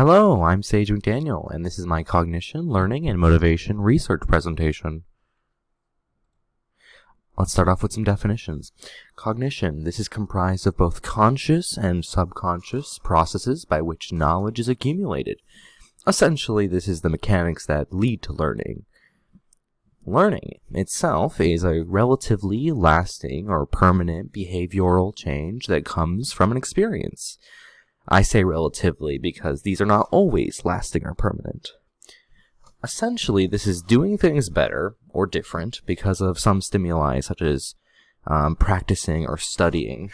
Hello, I'm Sage McDaniel, and this is my Cognition, Learning, and Motivation research presentation. Let's start off with some definitions. Cognition. This is comprised of both conscious and subconscious processes by which knowledge is accumulated. Essentially, this is the mechanics that lead to learning. Learning itself is a relatively lasting or permanent behavioral change that comes from an experience. I say relatively because these are not always lasting or permanent. Essentially, this is doing things better or different because of some stimuli, such as practicing or studying,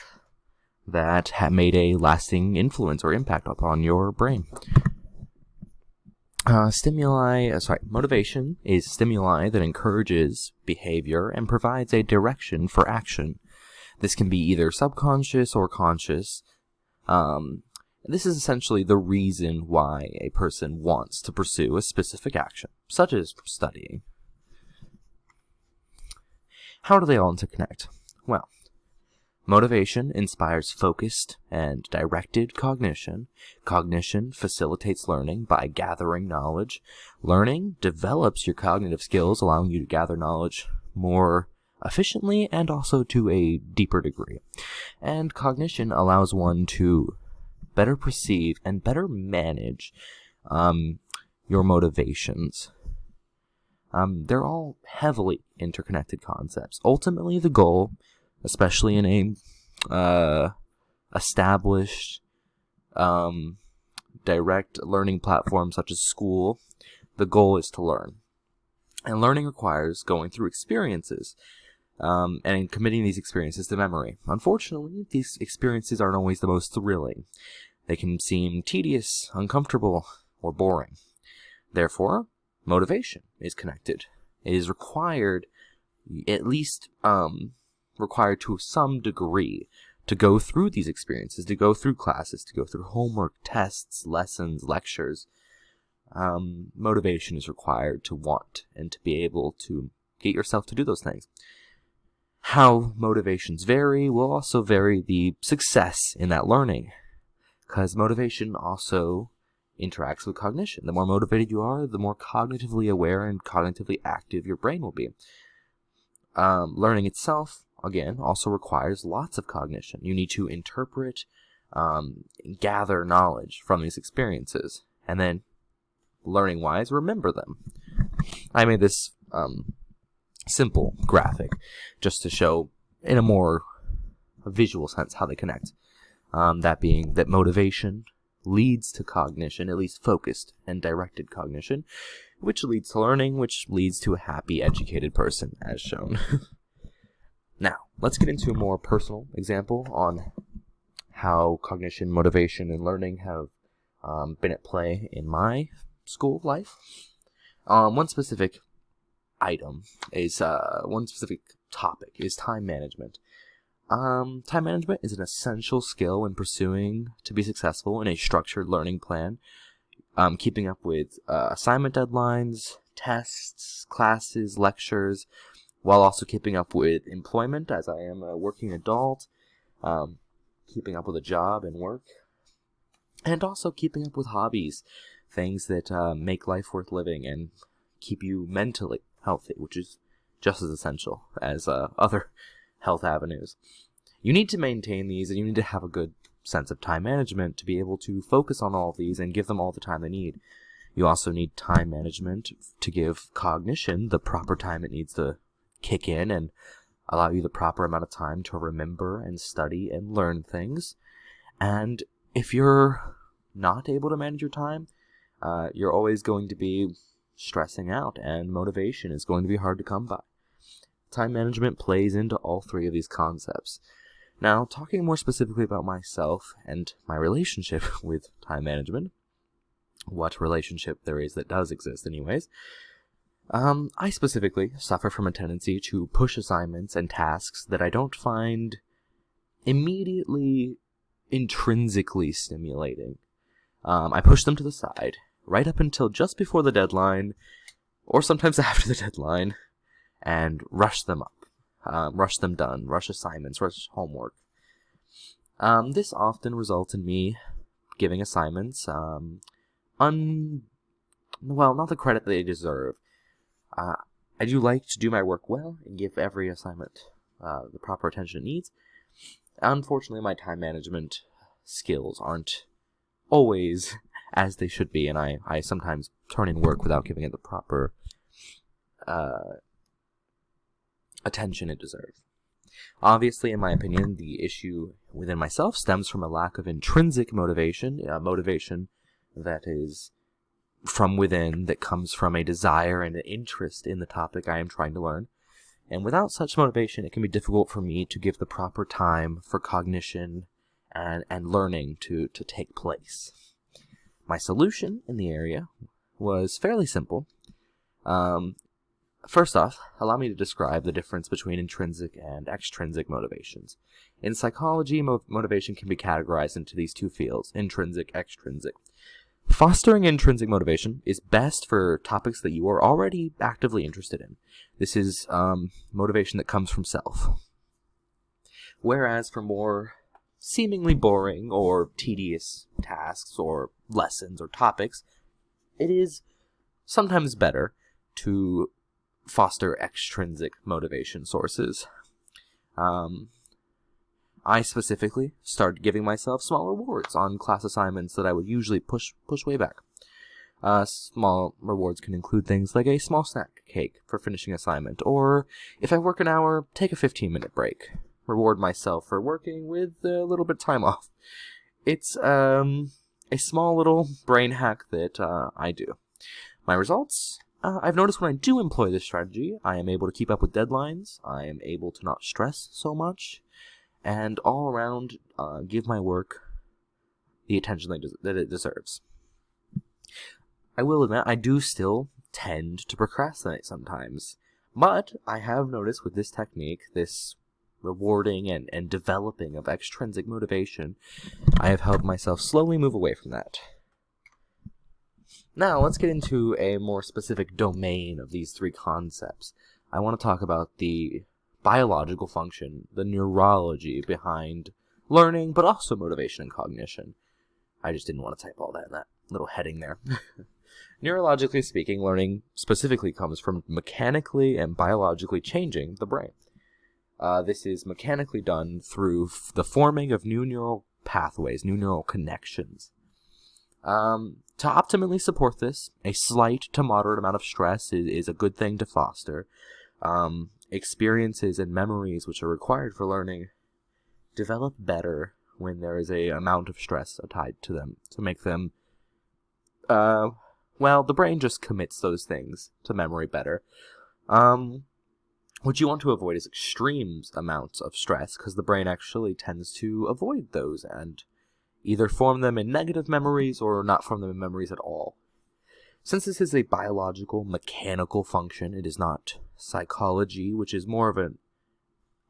that have made a lasting influence or impact upon your brain. Motivation is stimuli that encourages behavior and provides a direction for action. This can be either subconscious or conscious. This is essentially the reason why a person wants to pursue a specific action, such as studying. How do they all interconnect? Well, motivation inspires focused and directed cognition. Cognition facilitates learning by gathering knowledge. Learning develops your cognitive skills, allowing you to gather knowledge more efficiently and also to a deeper degree. And cognition allows one to better perceive and better manage your motivations. They're all heavily interconnected concepts. Ultimately, the goal, especially in a established direct learning platform such as school, the goal is to learn. And learning requires going through experiences and committing these experiences to memory. Unfortunately, these experiences aren't always the most thrilling. They can seem tedious, uncomfortable, or boring. Therefore, motivation is connected. It is required, at least required to some degree, to go through these experiences, to go through classes, to go through homework, tests, lessons, lectures. Motivation is required to want and to be able to get yourself to do those things. How motivations vary will also vary the success in that learning, because motivation also interacts with cognition. The more motivated you are, the more cognitively aware and cognitively active your brain will be. Learning itself, again, also requires lots of cognition. You need to interpret, gather knowledge from these experiences, and then, learning-wise, remember them. I made this simple graphic just to show in a more visual sense how they connect. That being that motivation leads to cognition, at least focused and directed cognition, which leads to learning, which leads to a happy, educated person, as shown. Now, let's get into a more personal example on how cognition, motivation, and learning have been at play in my school life. One specific topic is time management. Time management is an essential skill in pursuing to be successful in a structured learning plan. Keeping up with assignment deadlines, tests, classes, lectures, while also keeping up with employment, as I am a working adult, keeping up with a job and work, and also keeping up with hobbies, things that make life worth living and keep you mentally healthy, which is just as essential as other health avenues. You need to maintain these, and you need to have a good sense of time management to be able to focus on all of these and give them all the time they need. You also need time management to give cognition the proper time it needs to kick in and allow you the proper amount of time to remember and study and learn things. And if you're not able to manage your time, you're always going to be stressing out, and motivation is going to be hard to come by. Time management plays into all three of these concepts. Now, talking more specifically about myself and my relationship with time management, what relationship there is that does exist anyways, I specifically suffer from a tendency to push assignments and tasks that I don't find immediately intrinsically stimulating. I push them to the side, right up until just before the deadline, or sometimes after the deadline, and rush them up, rush them done, rush assignments, rush homework. This often results in me giving assignments well, not the credit they deserve. I do like to do my work well and give every assignment the proper attention it needs. Unfortunately, my time management skills aren't always as they should be, and I sometimes turn in work without giving it the proper attention it deserves. Obviously, in my opinion, the issue within myself stems from a lack of intrinsic motivation, motivation that is from within, that comes from a desire and an interest in the topic I am trying to learn. And without such motivation, it can be difficult for me to give the proper time for cognition and learning to take place. My solution in the area was fairly simple. First off, allow me to describe the difference between intrinsic and extrinsic motivations. In psychology, motivation can be categorized into these two fields, intrinsic, extrinsic. Fostering intrinsic motivation is best for topics that you are already actively interested in. This is motivation that comes from self. Whereas for more seemingly boring or tedious tasks or lessons or topics, it is sometimes better to foster extrinsic motivation sources. I specifically started giving myself small rewards on class assignments that I would usually push way back. Small rewards can include things like a small snack cake for finishing assignment, or if I work an hour, take a 15-minute break. Reward myself for working with a little bit of time off. It's a small little brain hack that I do. My results? I've noticed when I do employ this strategy, I am able to keep up with deadlines, I am able to not stress so much, and all around give my work the attention that it deserves. I will admit, I do still tend to procrastinate sometimes, but I have noticed with this technique, this rewarding and developing of extrinsic motivation, I have helped myself slowly move away from that. Now, let's get into a more specific domain of these three concepts. I want to talk about the biological function, the neurology behind learning, but also motivation and cognition. I just didn't want to type all that in that little heading there. Neurologically speaking, learning specifically comes from mechanically and biologically changing the brain. This is mechanically done through the forming of new neural pathways, new neural connections. To optimally support this, a slight to moderate amount of stress is a good thing to foster. Experiences and memories which are required for learning develop better when there is a amount of stress tied to them to make them, the brain just commits those things to memory better. What you want to avoid is extreme amounts of stress, because the brain actually tends to avoid those and either form them in negative memories or not form them in memories at all. Since this is a biological, mechanical function, it is not psychology, which is more of an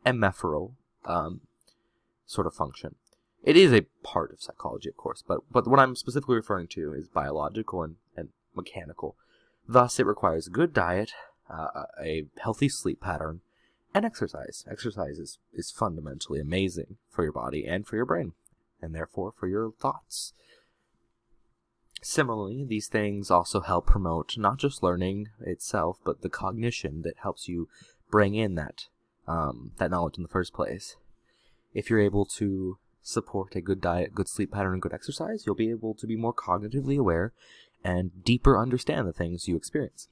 ephemeral sort of function. It is a part of psychology, of course, but what I'm specifically referring to is biological and mechanical. Thus, it requires a good diet, a healthy sleep pattern, and exercise. Exercise is fundamentally amazing for your body and for your brain, and therefore for your thoughts. Similarly, these things also help promote not just learning itself, but the cognition that helps you bring in that knowledge in the first place. If you're able to support a good diet, good sleep pattern, and good exercise, you'll be able to be more cognitively aware and deeper understand the things you experience.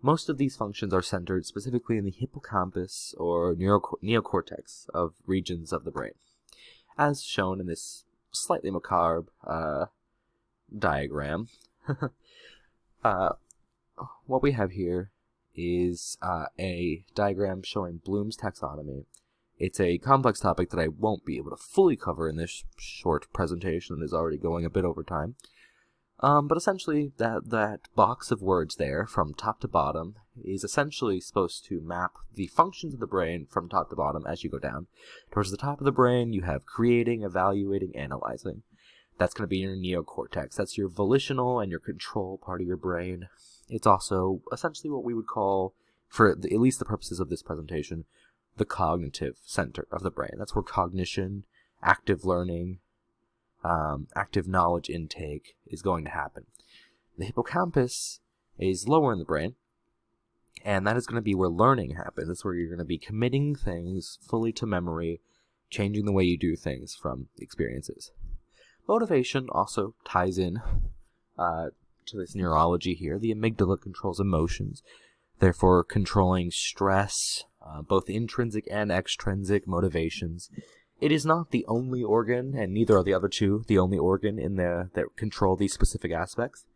Most of these functions are centered specifically in the hippocampus or neocortex of regions of the brain, as shown in this slightly macabre diagram. What we have here is a diagram showing Bloom's taxonomy. It's a complex topic that I won't be able to fully cover in this short presentation that is already going a bit over time. But essentially, that box of words there, from top to bottom, is essentially supposed to map the functions of the brain from top to bottom as you go down. Towards the top of the brain, you have creating, evaluating, analyzing. That's going to be your neocortex. That's your volitional and your control part of your brain. It's also essentially what we would call, for at least the purposes of this presentation, the cognitive center of the brain. That's where cognition, active learning, active knowledge intake is going to happen. The hippocampus is lower in the brain, and that is going to be where learning happens. That's where you're going to be committing things fully to memory, changing the way you do things from experiences. Motivation also ties in to this neurology here. The amygdala controls emotions, therefore controlling stress, both intrinsic and extrinsic motivations. It is not the only organ, and neither are the other two the only organ that control these specific aspects.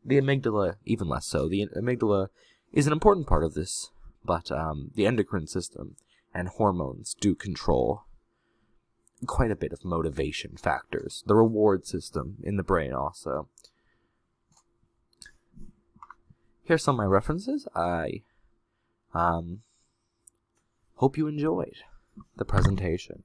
The amygdala, even less so. The amygdala is an important part of this, but the endocrine system and hormones do control quite a bit of motivation factors. The reward system in the brain also. Here's some of my references. I hope you enjoyed the presentation.